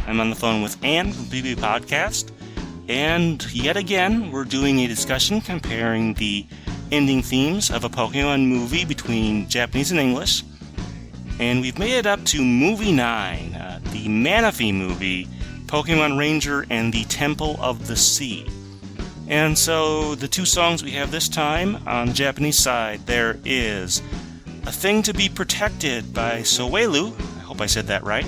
I'm on the phone with Anne from Pikapi Podcast, and yet again, we're doing a discussion comparing the ending themes of a Pokemon movie between Japanese and English, and we've made it up to Movie 9, the Manaphy movie, Pokemon Ranger and the Temple of the Sea. And so, the two songs we have this time, on the Japanese side, there is A Thing to Be Protected by Sowelu, I hope I said that right,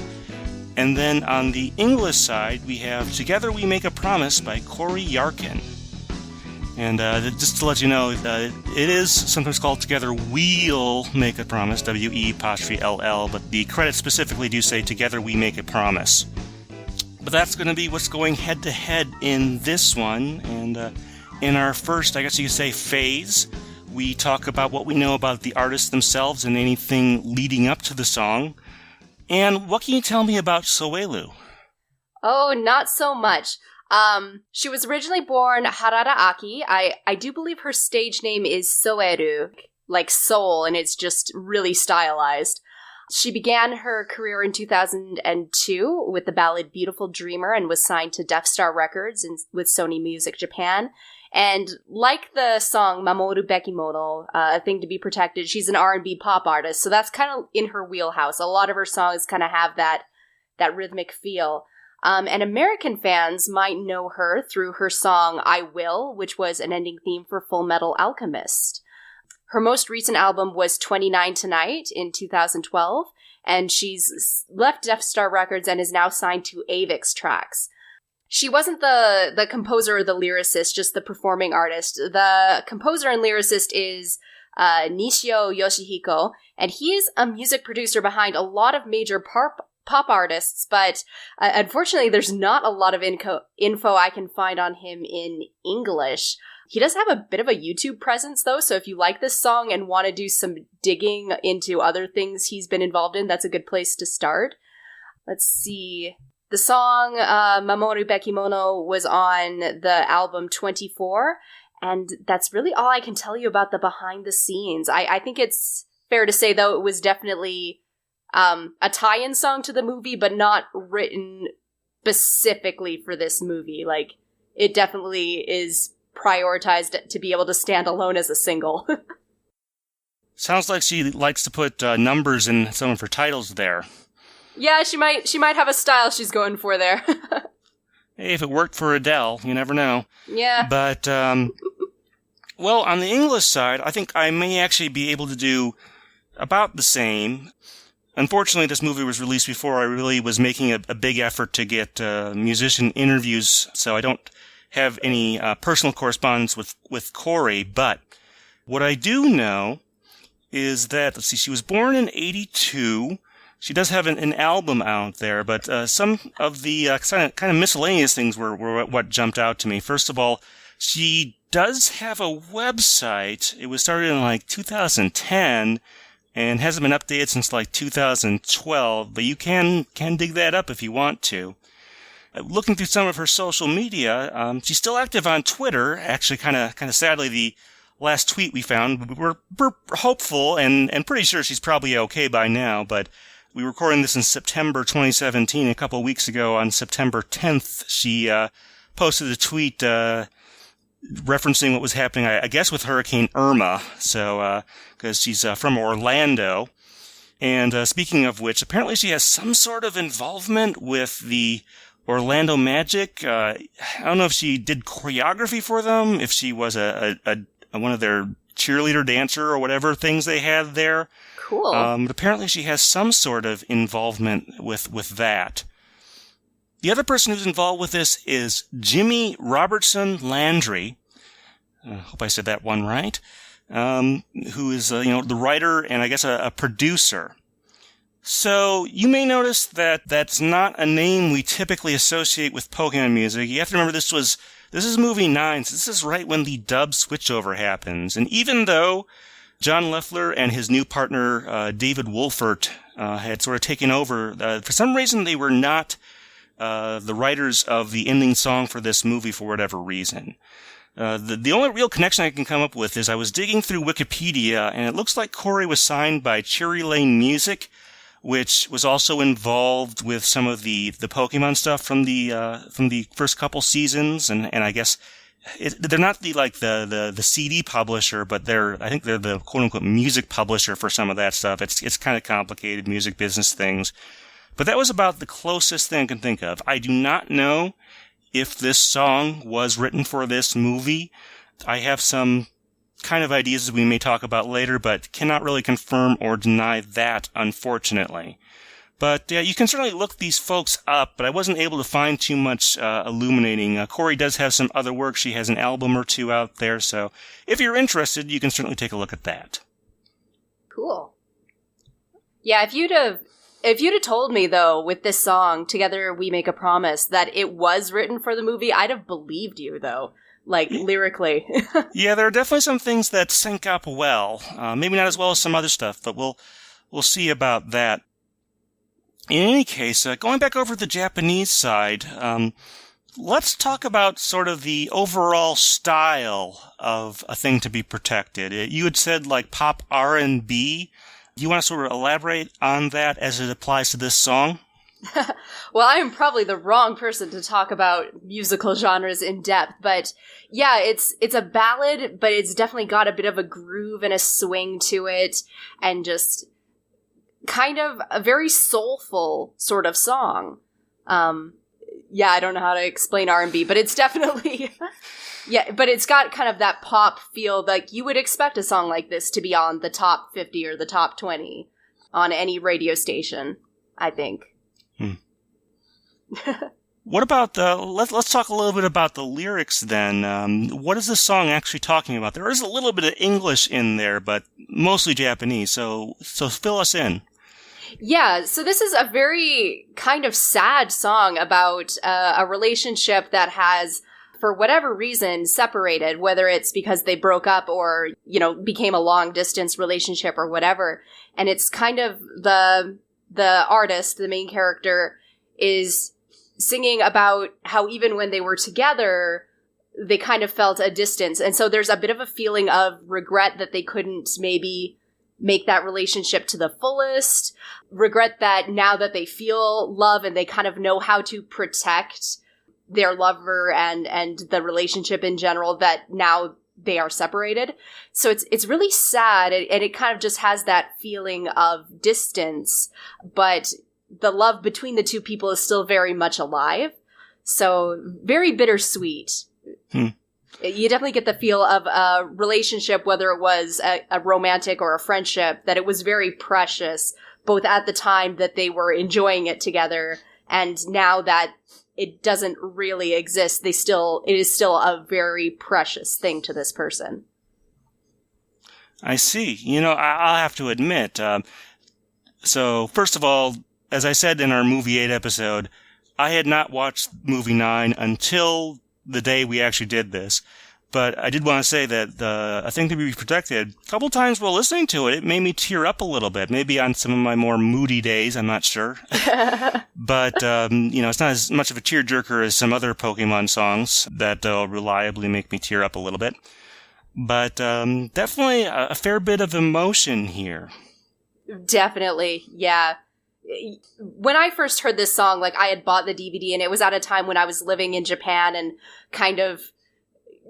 and then on the English side, we have Together We Make a Promise by Cori Yarckin. And just to let you know, it is sometimes called Together We'll Make a Promise, W-E-L-L, but the credits specifically do say Together We Make a Promise. But that's going to be what's going head-to-head in this one, and in our first, I guess you could say, phase, we talk about what we know about the artists themselves and anything leading up to the song. And what can you tell me about Sowelu? Oh, not so much. She was originally born Harada Aki. I do believe her stage name is Sowelu, like soul, and it's just really stylized. She began her career in 2002 with the ballad Beautiful Dreamer and was signed to Death Star Records with Sony Music Japan. And like the song Mamoru Bekimono, A Thing to Be Protected, she's an R&B pop artist, so that's kind of in her wheelhouse. A lot of her songs kind of have that rhythmic feel. And American fans might know her through her song I Will, which was an ending theme for Full Metal Alchemist. Her most recent album was 29 Tonight in 2012, and she's left Death Star Records and is now signed to Avix Tracks. She wasn't the composer or the lyricist, just the performing artist. The composer and lyricist is Nishio Yoshihiko, and he is a music producer behind a lot of major pop artists, but unfortunately there's not a lot of info I can find on him in English. He does have a bit of a YouTube presence, though, so if you like this song and want to do some digging into other things he's been involved in, that's a good place to start. Let's see. The song Mamoru Bekimono was on the album 24, and that's really all I can tell you about the behind the scenes. I think it's fair to say, though, it was definitely a tie-in song to the movie, but not written specifically for this movie. Like, it definitely is prioritized to be able to stand alone as a single. Sounds like she likes to put numbers in some of her titles there. Yeah, she might have a style she's going for there. Hey, if it worked for Adele, you never know. Yeah. But, well, on the English side, I think I may actually be able to do about the same. Unfortunately, this movie was released before I really was making a big effort to get musician interviews, so I don't have any personal correspondence with Cori, but what I do know is that, let's see, she was born in 82. She does have an album out there, but some of the kind of miscellaneous things were what jumped out to me. First of all, she does have a website. It was started in like 2010 and hasn't been updated since like 2012, but you can dig that up if you want to. Looking through some of her social media, she's still active on Twitter. Actually, kind of sadly, the last tweet we found, we're hopeful and pretty sure she's probably okay by now, but we were recording this in September 2017. A couple of weeks ago, on September 10th, she posted a tweet referencing what was happening, I guess, with Hurricane Irma. So, because she's from Orlando. And speaking of which, apparently she has some sort of involvement with the Orlando Magic. I don't know if she did choreography for them, if she was a one of their cheerleader dancer or whatever things they had there. Cool. But apparently she has some sort of involvement with that. The other person who's involved with this is Jimmy Robertson Landry. I hope I said that one right. Who is, the writer and I guess a producer. So you may notice that that's not a name we typically associate with Pokemon music. You have to remember this is movie 9, so this is right when the dub switchover happens. And even though John Leffler and his new partner, David Wolfert, had sort of taken over, for some reason they were not the writers of the ending song for this movie for whatever reason. The only real connection I can come up with is I was digging through Wikipedia, and it looks like Cori was signed by Cherry Lane Music, which was also involved with some of the Pokemon stuff from the first couple seasons, and I guess they're not the CD publisher, but I think they're the quote unquote music publisher for some of that stuff. It's kind of complicated music business things, but that was about the closest thing I can think of. I do not know if this song was written for this movie. I have some kind of ideas that we may talk about later, but cannot really confirm or deny that, unfortunately. But you can certainly look these folks up, but I wasn't able to find too much illuminating. Cori does have some other work. She has an album or two out there, so if you're interested, you can certainly take a look at that. Cool. Yeah, if you'd have told me, though, with this song, Together We Make a Promise, that it was written for the movie, I'd have believed you, though. Like, lyrically. Yeah, there are definitely some things that sync up well. Maybe not as well as some other stuff, but we'll see about that. In any case, going back over to the Japanese side, let's talk about sort of the overall style of A Thing to Be Protected. You had said, like, pop R&B. Do you want to sort of elaborate on that as it applies to this song? Well, I am probably the wrong person to talk about musical genres in depth, but yeah, it's a ballad, but it's definitely got a bit of a groove and a swing to it, and just kind of a very soulful sort of song. Yeah, I don't know how to explain R&B, but it's definitely yeah, but it's got kind of that pop feel. Like, you would expect a song like this to be on the top 50 or the top 20 on any radio station, I think. What about let's talk a little bit about the lyrics then. What is this song actually talking about? There is a little bit of English in there, but mostly Japanese, so fill us in. Yeah, so this is a very kind of sad song about a relationship that has, for whatever reason, separated, whether it's because they broke up or, became a long distance relationship or whatever. And it's kind of the artist, the main character, is singing about how even when they were together, they kind of felt a distance. And so there's a bit of a feeling of regret that they couldn't maybe make that relationship to the fullest. Regret that now that they feel love and they kind of know how to protect their lover and the relationship in general, that now they are separated. So it's really sad, and it kind of just has that feeling of distance, but the love between the two people is still very much alive. So very bittersweet. You definitely get the feel of a relationship, whether it was a romantic or a friendship, that it was very precious, both at the time that they were enjoying it together, and now that it doesn't really exist, it is still a very precious thing to this person. I see. I'll have to admit, so first of all, as I said in our Movie 8 episode, I had not watched Movie 9 until the day we actually did this. But I did want to say that A Thing to Be Protected, a couple times while listening to it, it made me tear up a little bit. Maybe on some of my more moody days, I'm not sure. But, it's not as much of a tearjerker as some other Pokemon songs that reliably make me tear up a little bit. But definitely a fair bit of emotion here. Definitely, yeah. When I first heard this song, I had bought the DVD, and it was at a time when I was living in Japan and kind of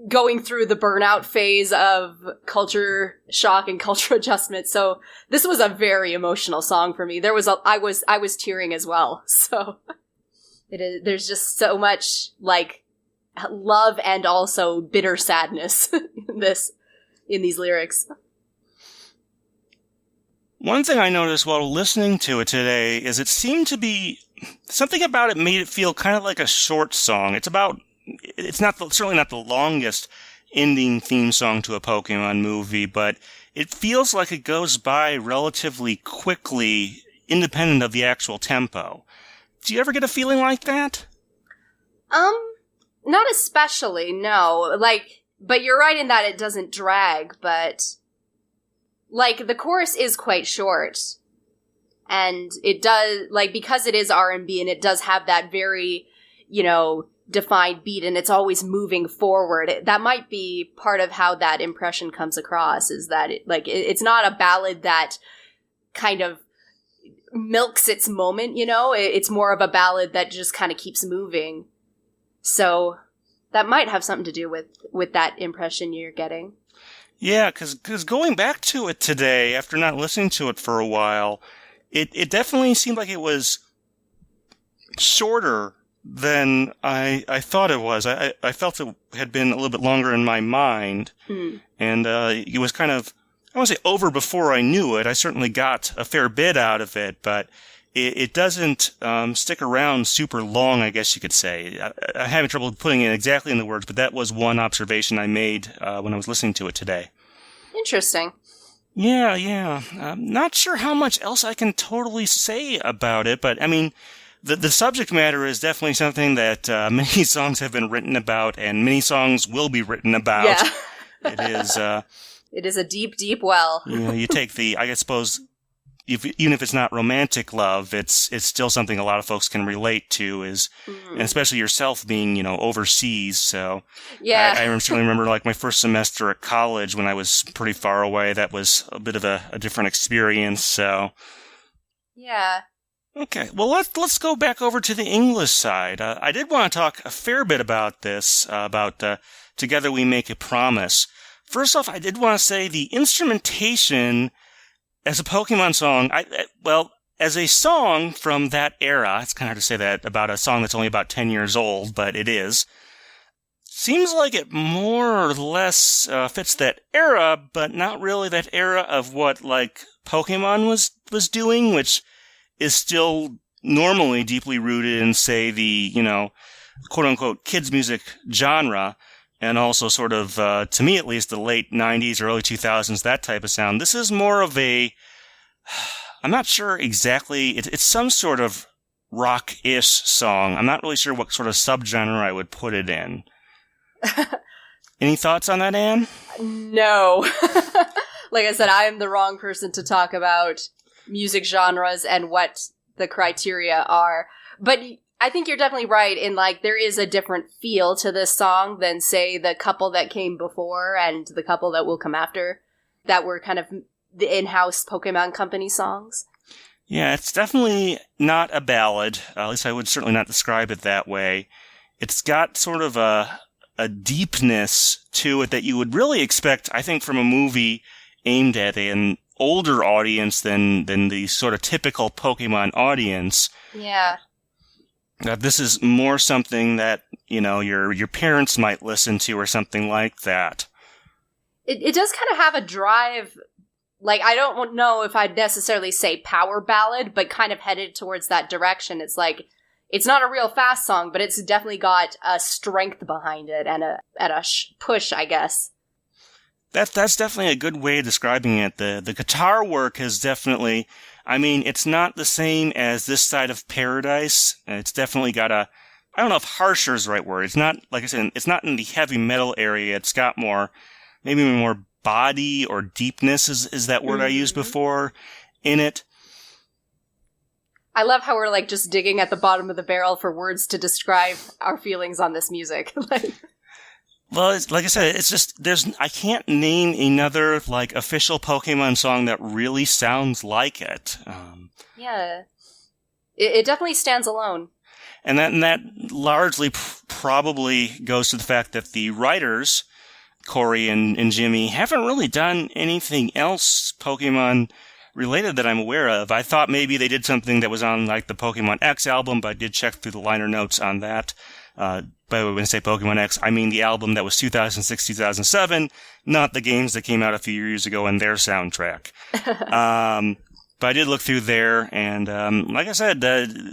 going through the burnout phase of culture shock and culture adjustment. So this was a very emotional song for me. I was tearing as well. So there's just so much love and also bitter sadness in these lyrics. One thing I noticed while listening to it today is it seemed to be something about it made it feel kind of like a short song. It's certainly not the longest ending theme song to a Pokemon movie, but it feels like it goes by relatively quickly, independent of the actual tempo. Do you ever get a feeling like that? Not especially, no. But you're right in that it doesn't drag, but the chorus is quite short, and it does, because it is R&B and it does have that very, defined beat, and it's always moving forward. That might be part of how that impression comes across, is that it's not a ballad that kind of milks its moment, you know? It's more of a ballad that just kind of keeps moving. So that might have something to do with that impression you're getting. Yeah, because going back to it today, after not listening to it for a while, it definitely seemed like it was shorter than I thought it was. I felt it had been a little bit longer in my mind, and it was kind of, I don't want to say over before I knew it. I certainly got a fair bit out of it, but it doesn't stick around super long, I guess you could say. I'm having trouble putting it exactly in the words, but that was one observation I made when I was listening to it today. Interesting. Yeah. Not sure how much else I can totally say about it, but I mean, the subject matter is definitely something that many songs have been written about, and many songs will be written about. Yeah. It is. It is a deep, deep well. You take I suppose, even if it's not romantic love, it's still something a lot of folks can relate to, and especially yourself being, overseas. So yeah, I certainly remember like my first semester at college when I was pretty far away. That was a bit of a different experience. So yeah. Okay, well let's go back over to the English side. I did want to talk a fair bit about this, about Together We Make a Promise. First off, I did want to say the instrumentation as a Pokemon song, as a song from that era, it's kind of hard to say that about a song that's only about 10 years old, but it is. Seems like it more or less fits that era, but not really that era of what, like, Pokemon was doing, which is still normally deeply rooted in, say, the, quote-unquote kids music genre, and also sort of, to me at least, the late 90s, early 2000s, that type of sound. This is more of I'm not sure exactly, it's some sort of rock-ish song. I'm not really sure what sort of subgenre I would put it in. Any thoughts on that, Anne? No. Like I said, I am the wrong person to talk about music genres and what the criteria are. But I think you're definitely right in, like, there is a different feel to this song than, say, the couple that came before and the couple that will come after that were kind of the in-house Pokemon Company songs. Yeah, it's definitely not a ballad. At least I would certainly not describe it that way. It's got sort of a deepness to it that you would really expect, I think, from a movie aimed at an older audience than the sort of typical Pokemon audience. Yeah. This is more something that, your parents might listen to or something like that. It does kind of have a drive, like, I don't know if I'd necessarily say power ballad, but kind of headed towards that direction. It's like, it's not a real fast song, but it's definitely got a strength behind it and a push, I guess. That's definitely a good way of describing it. The guitar work is definitely, it's not the same as This Side of Paradise. It's definitely got I don't know if harsher is the right word. It's not, like I said, it's not in the heavy metal area. It's got maybe more body or deepness is that word I used before in it. I love how we're, like, just digging at the bottom of the barrel for words to describe our feelings on this music. Well, like I said, it's just, I can't name another, like, official Pokemon song that really sounds like it. Yeah. It definitely stands alone. And that largely probably goes to the fact that the writers, Cori and Jimmy, haven't really done anything else Pokemon related that I'm aware of. I thought maybe they did something that was on, like, the Pokemon X album, but I did check through the liner notes on that. By the way, when I say Pokemon X, I mean the album that was 2006-2007, not the games that came out a few years ago and their soundtrack. But I did look through there, and like I said,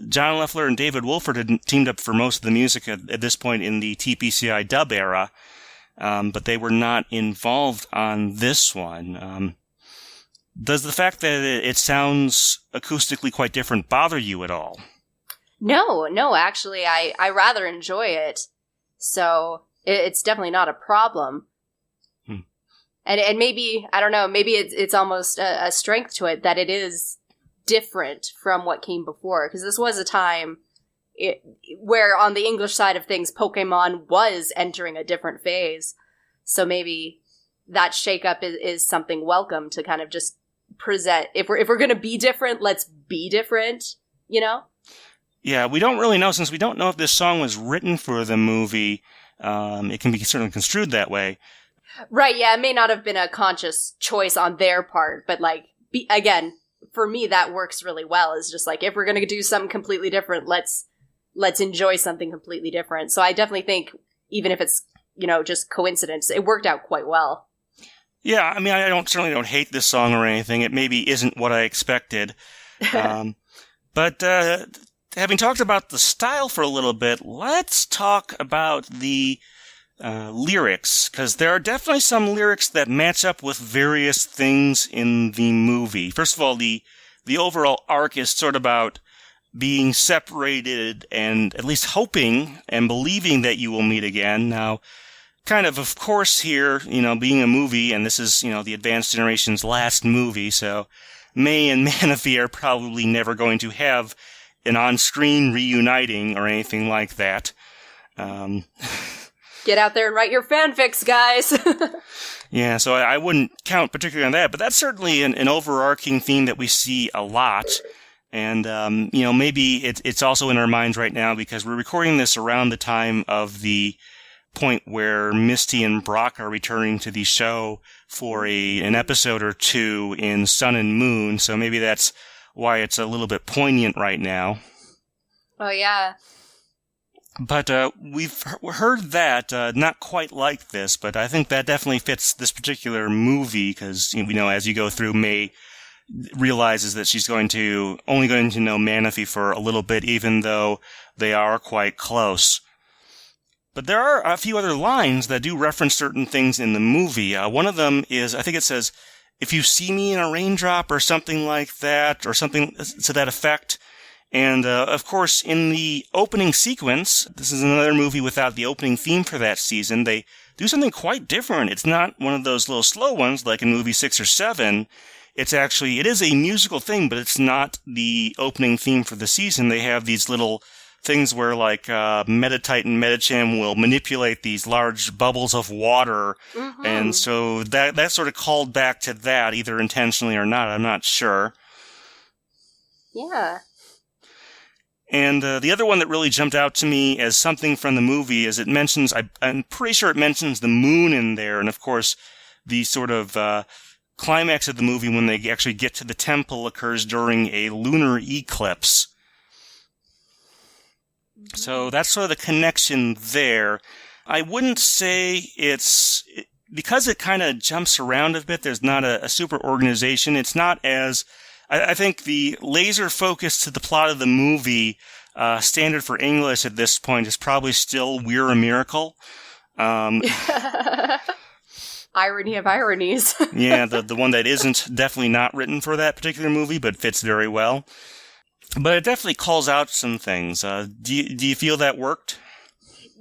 John Leffler and David Wolford had teamed up for most of the music at this point in the TPCI dub era, but they were not involved on this one. Does the fact that it sounds acoustically quite different bother you at all? No, actually, I rather enjoy it. So it's definitely not a problem. And maybe, I don't know, maybe it's almost a strength to it that it is different from what came before. Because this was a time where on the English side of things, Pokemon was entering a different phase. So maybe that shakeup is something welcome to kind of just present. If we're going to be different, let's be different, you know? Yeah, we don't really know, since we don't know if this song was written for the movie. It can be certainly construed that way. Right, yeah, it may not have been a conscious choice on their part, but like, again, for me, that works really well. It's just like, if we're going to do something completely different, let's enjoy something completely different. So I definitely think, even if it's, just coincidence, it worked out quite well. Yeah, I mean, I certainly don't hate this song or anything. It maybe isn't what I expected. But having talked about the style for a little bit, let's talk about the lyrics, because there are definitely some lyrics that match up with various things in the movie. First of all, the overall arc is sort of about being separated and at least hoping and believing that you will meet again. Now, kind of course here, being a movie, and this is, the Advanced Generation's last movie, so May and Manaphy are probably never going to have an on-screen reuniting or anything like that. Get out there and write your fanfics, guys. Yeah, so I wouldn't count particularly on that, but that's certainly an overarching theme that we see a lot. And, maybe it's also in our minds right now because we're recording this around the time of the point where Misty and Brock are returning to the show for an episode or two in Sun and Moon, so maybe that's why it's a little bit poignant right now. Oh, yeah. But we've heard that, not quite like this, but I think that definitely fits this particular movie, because, as you go through, May realizes that she's only going to know Manaphy for a little bit, even though they are quite close. But there are a few other lines that do reference certain things in the movie. One of them is, I think it says, "If you see me in a raindrop," or something like that, or something to that effect. And, of course, in the opening sequence, this is another movie without the opening theme for that season, they do something quite different. It's not one of those little slow ones like in movie 6 or 7. It is a musical thing, but it's not the opening theme for the season. They have these little things where, like, Meditite and Medicham will manipulate these large bubbles of water. Mm-hmm. And so that sort of called back to that, either intentionally or not. I'm not sure. Yeah. And the other one that really jumped out to me as something from the movie is it mentions, I'm pretty sure it mentions the moon in there. And of course, the sort of climax of the movie when they actually get to the temple occurs during a lunar eclipse. So that's sort of the connection there. I wouldn't say because it kind of jumps around a bit, there's not a super organization. It's not as, I think the laser focus to the plot of the movie, standard for English at this point, is probably still "We're a Miracle." Irony of ironies. Yeah, the one that isn't definitely not written for that particular movie, but fits very well. But it definitely calls out some things. Do you feel that worked?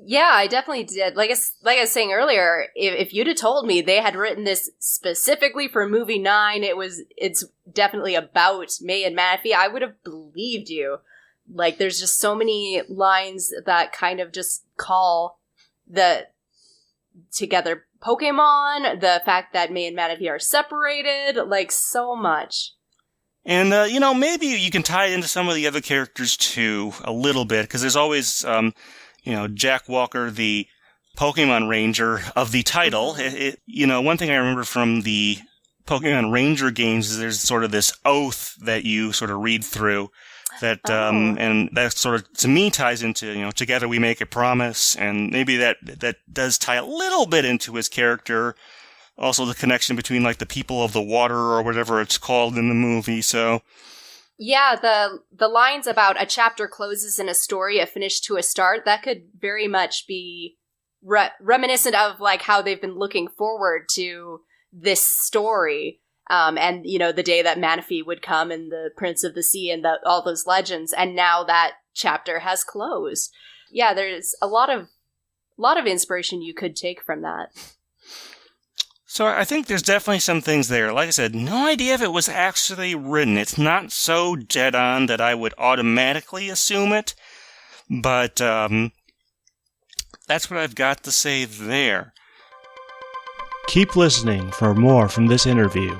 Yeah, I definitely did. Like I was saying earlier, if you'd have told me they had written this specifically for movie 9, it's definitely about May and Manaphy, I would have believed you. Like, there's just so many lines that kind of just call together Pokemon, the fact that May and Manaphy are separated, like, so much. And, maybe you can tie it into some of the other characters, too, a little bit, because there's always, Jack Walker, the Pokemon Ranger of the title. One thing I remember from the Pokemon Ranger games is there's sort of this oath that you sort of read through that, and that sort of, to me, ties into, together we make a promise, and maybe that does tie a little bit into his character. Also the connection between, like, the people of the water or whatever it's called in the movie, so. Yeah, the lines about a chapter closes in a story, a finish to a start, that could very much be reminiscent of, like, how they've been looking forward to this story. And, the day that Manaphy would come and the Prince of the Sea and all those legends, and now that chapter has closed. Yeah, there's a lot of inspiration you could take from that. So I think there's definitely some things there. Like I said, no idea if it was actually written. It's not so dead on that I would automatically assume it. But that's what I've got to say there. Keep listening for more from this interview